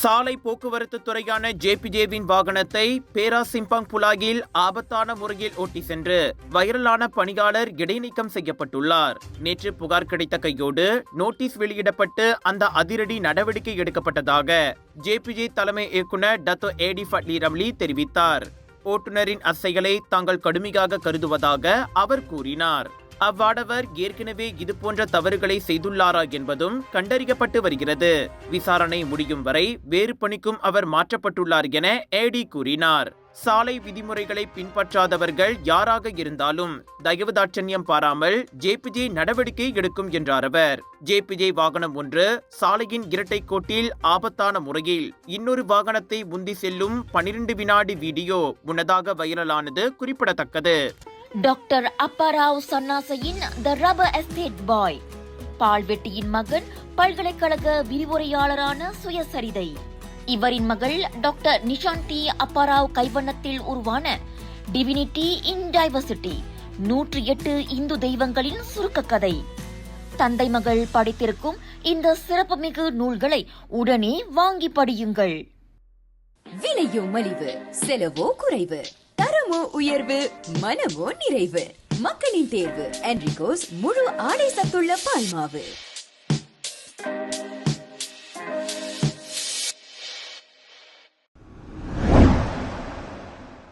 சாலை போக்குவரத்து துறையான ஜேபிஜேவின் வாகனத்தை பேராசிம்பாங் புலாகில் ஆபத்தான முறையில் ஓட்டி சென்று வைரலான பணியாளர் இடைநீக்கம் செய்யப்பட்டுள்ளார். நேற்று புகார் கிடைத்த கையோடு நோட்டீஸ் வெளியிடப்பட்டு அந்த அதிரடி நடவடிக்கை எடுக்கப்பட்டதாக ஜேபிஜே தலைமை இயக்குநர் டத்தோ ஏடி ஃபட்லி ரம்லி தெரிவித்தார். ஓட்டுநரின் அசைகளை தாங்கள் கடுமையாக கருதுவதாக அவர் கூறினார். அவ்வாடவர் ஏற்கனவே இதுபோன்ற தவறுகளை செய்துள்ளாரா என்பதும் கண்டறியப்பட்டு வருகிறது. விசாரணை முடியும் வரை வேறு பணிக்கும் அவர் மாற்றப்பட்டுள்ளார் என ஏடி கூறினார். சாலை விதிமுறைகளை பின்பற்றாதவர்கள் யாராக இருந்தாலும் தயவு தாட்சண்யம் பாராமல் ஜேபிஜே நடவடிக்கை எடுக்கும் என்றார் அவர். ஜேபிஜே வாகனம் ஒன்று சாலையின் இரட்டை கோட்டில் ஆபத்தான முறையில் இன்னொரு வாகனத்தை முந்தி செல்லும் 12 வினாடி வீடியோ முன்னதாக வைரலானது குறிப்பிடத்தக்கது. டாக்டர் அப்பாராவ் சன்னாசையின் த ரப்பர் எஸ்டேட் பாய், பால்வெட்டியின் மகன், பல்கலைக்கழக விரிவுரையாளரான சுயசரிதை. இவரின் மகள் டாக்டர் நிஷாந்தி அப்பாராவ் கைவண்ணத்தில் உருவான டிவினிட்டி இன் டைவர்சிட்டி 108 இந்து தெய்வங்களின் சுருக்க கதை. தந்தை மகள் படித்திருக்கும் இந்த சிறப்புமிகு நூல்களை உடனே வாங்கி படியுங்கள். விலையோ மலிவு, செலவோ குறைவு, தரமோ உயர்வு, மனமோ நிறைவு. மக்களின் தேர்வு என்ரிகோஸ் முழு ஆடை சத்துள்ள பால்மாவு.